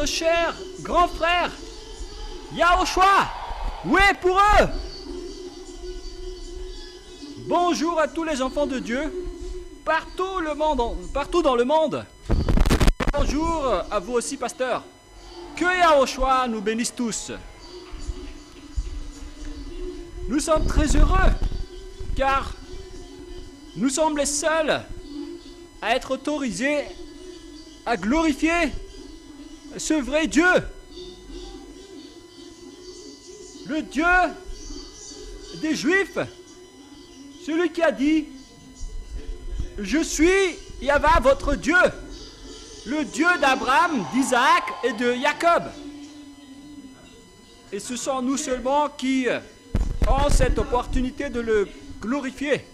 Cher grand frère Yahushua, oui pour eux. Bonjour à tous les enfants de Dieu partout dans le monde. Bonjour à vous aussi, pasteur. Que Yahushua nous bénisse tous. Nous sommes très heureux car nous sommes les seuls à être autorisés à glorifier ce vrai Dieu, le Dieu des Juifs, celui qui a dit « Je suis Yahva, votre Dieu, le Dieu d'Abraham, d'Isaac et de Jacob ». Et ce sont nous seulement qui avons cette opportunité de le glorifier.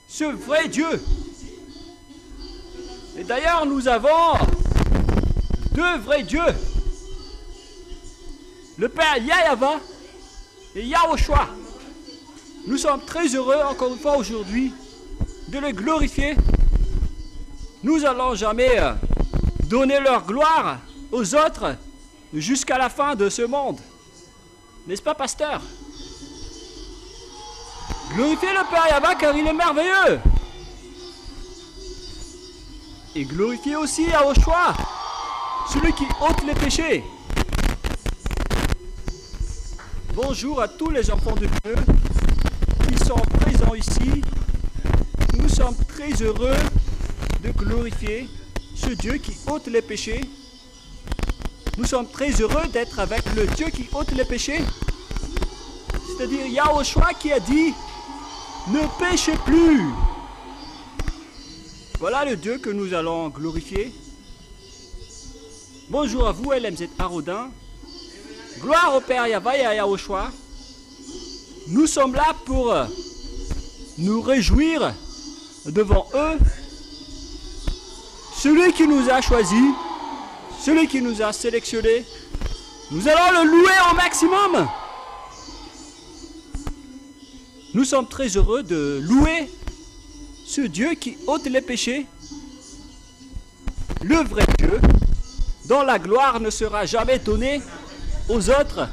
Ce vrai Dieu. Et d'ailleurs, nous avons deux vrais dieux, le Père Yahva et Yahushua. Nous sommes très heureux, encore une fois aujourd'hui, de le glorifier. Nous allons jamais donner leur gloire aux autres jusqu'à la fin de ce monde. N'est-ce pas, pasteur? Glorifiez le Père Yahva car il est merveilleux. Et glorifiez aussi Yahushua celui qui ôte les péchés. Bonjour à tous les enfants de Dieu qui sont présents ici. Nous sommes très heureux de glorifier ce Dieu qui ôte les péchés. Nous sommes très heureux d'être avec le Dieu qui ôte les péchés. C'est-à-dire Yahushua qui a dit « Ne péchez plus ». Voilà le Dieu que nous allons glorifier. Bonjour à vous, LMZ Arodin. Gloire au Père Yahweh et à Yahushua. Nous sommes là pour nous réjouir devant eux. Celui qui nous a choisis, celui qui nous a sélectionnés, nous allons le louer au maximum. Nous sommes très heureux de louer ce Dieu qui ôte les péchés, le vrai Dieu, dont la gloire ne sera jamais donnée aux autres,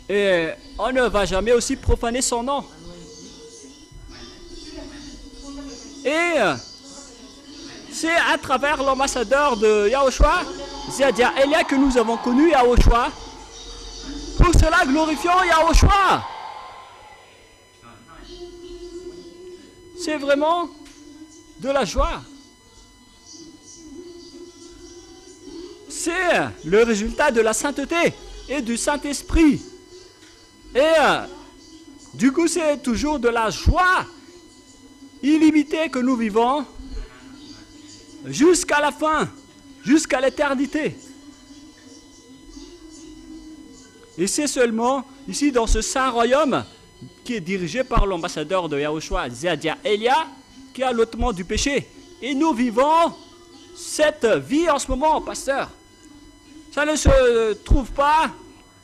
et on ne va jamais aussi profaner son nom. Et c'est à travers l'ambassadeur de Yahushua, Zeadia Elia, que nous avons connu Yahushua. Pour cela, glorifions Yahushua. C'est vraiment de la joie. C'est le résultat de la sainteté et du Saint-Esprit. Et du coup, c'est toujours de la joie illimitée que nous vivons jusqu'à la fin, jusqu'à l'éternité. Et c'est seulement ici dans ce saint royaume qui est dirigé par l'ambassadeur de Yahushua, Zeadia Elia, qui a l'ôtement du péché. Et nous vivons cette vie en ce moment, pasteur. Ça ne se trouve pas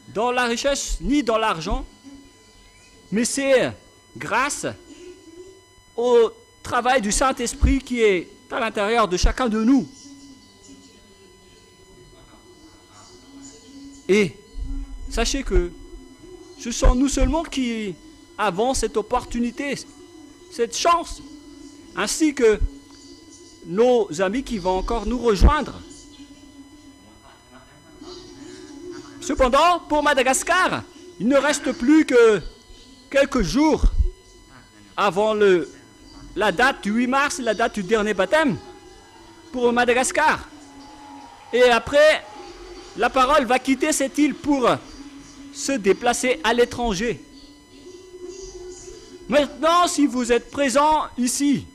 dans la richesse ni dans l'argent, mais c'est grâce au travail du Saint-Esprit qui est à l'intérieur de chacun de nous. Et sachez que ce sont nous seulement qui avons cette opportunité, cette chance, ainsi que nos amis qui vont encore nous rejoindre. Cependant, pour Madagascar, il ne reste plus que quelques jours avant la date du 8 mars, la date du dernier baptême pour Madagascar. Et après, la parole va quitter cette île pour se déplacer à l'étranger. Maintenant, si vous êtes présent ici,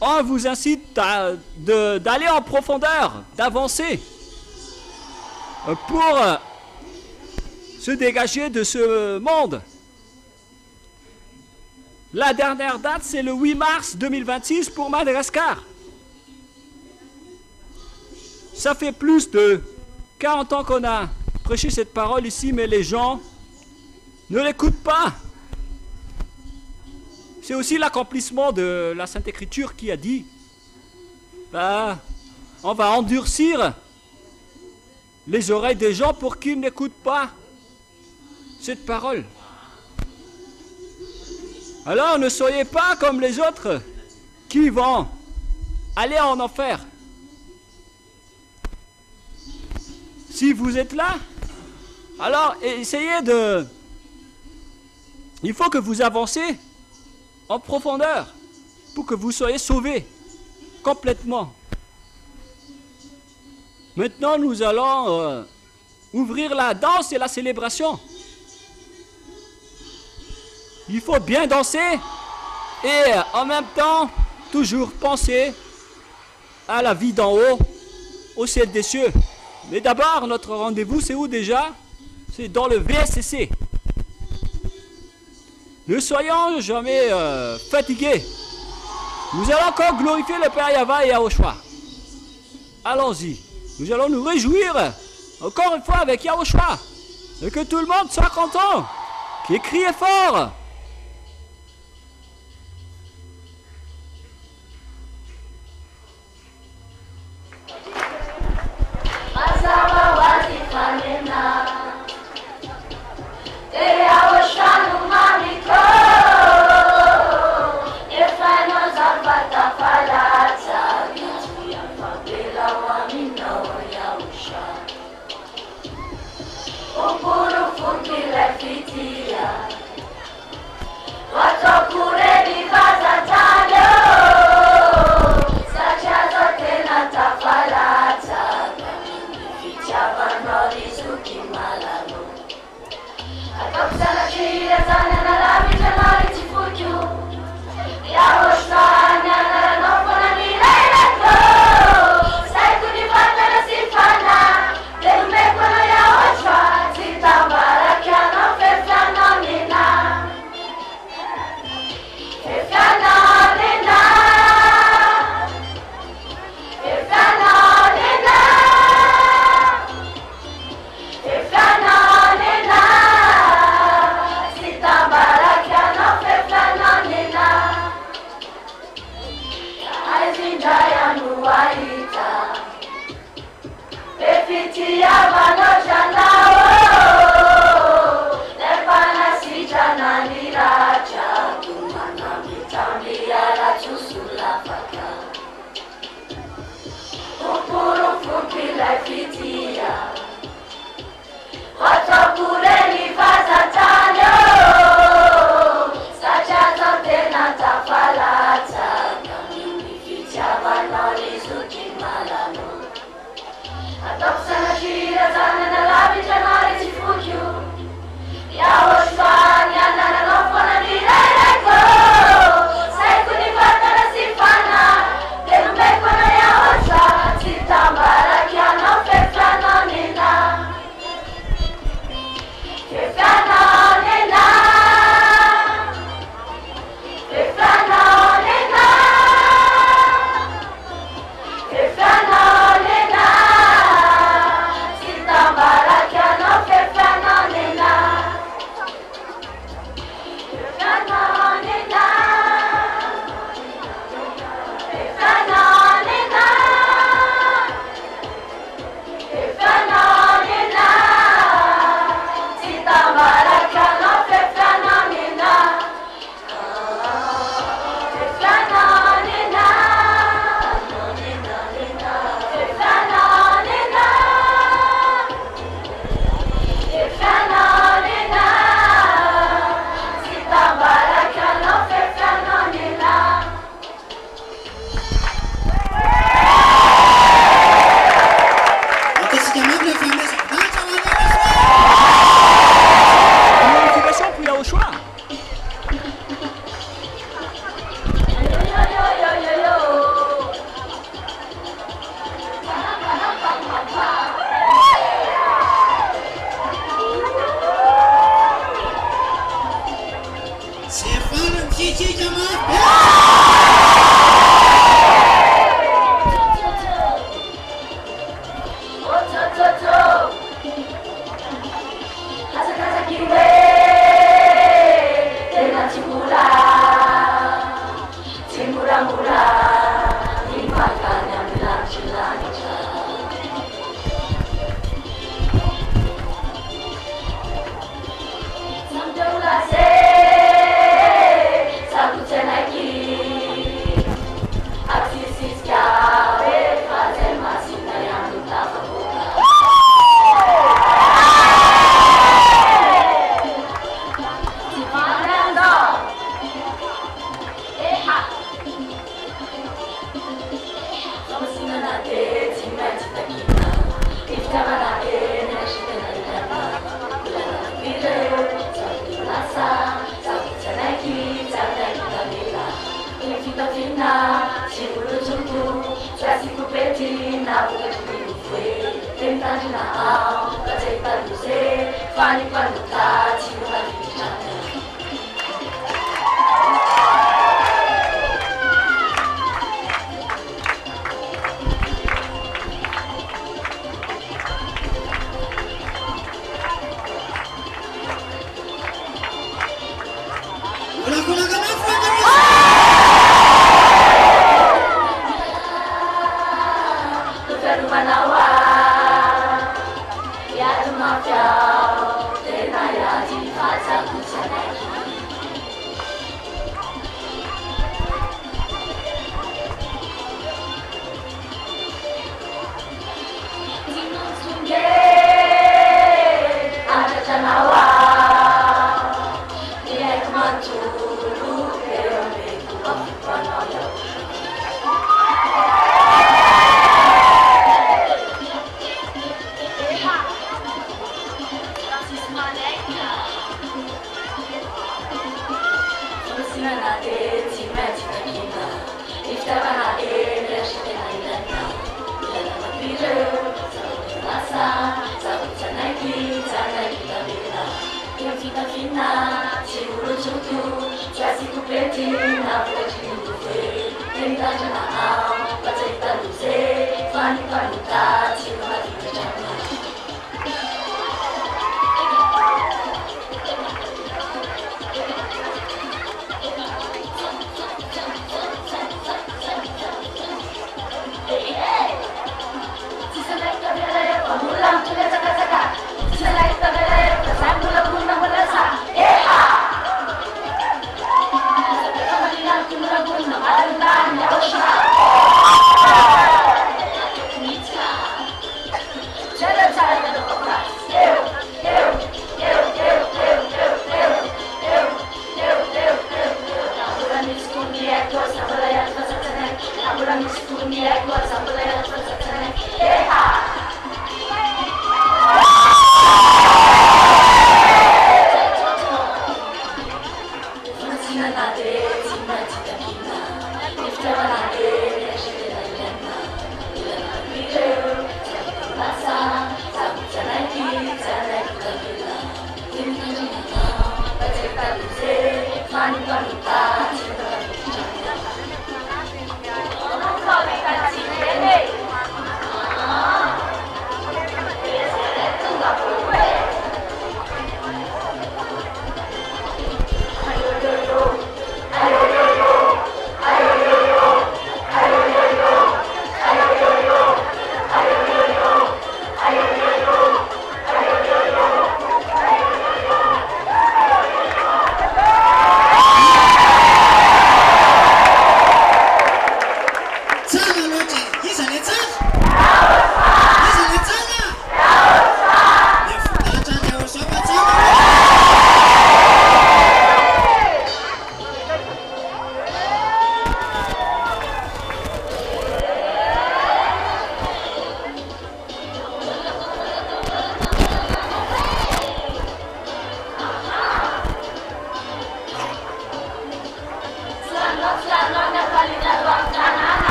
on vous incite d'aller en profondeur, d'avancer pour se dégager de ce monde. La dernière date, c'est le 8 mars 2026 pour Madagascar. Ça fait plus de 40 ans qu'on a prêché cette parole ici, mais les gens ne l'écoutent pas. C'est aussi l'accomplissement de la Sainte Écriture qui a dit, on va endurcir les oreilles des gens pour qu'ils n'écoutent pas cette parole. Alors ne soyez pas comme les autres qui vont aller en enfer. Si vous êtes là, alors essayez de... Il faut que vous avancez en profondeur pour que vous soyez sauvés complètement. Maintenant, nous allons ouvrir la danse et la célébration. Il faut bien danser et en même temps, toujours penser à la vie d'en haut, au ciel des cieux. Mais d'abord, notre rendez-vous, c'est où déjà? C'est dans le VSCC. Ne soyons jamais fatigués. Nous allons encore glorifier le Père Yahweh et Yahushua. Allons-y. Nous allons nous réjouir encore une fois avec Yahushua. Et que tout le monde soit content. Qu'il crie fort. Bela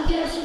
Yes,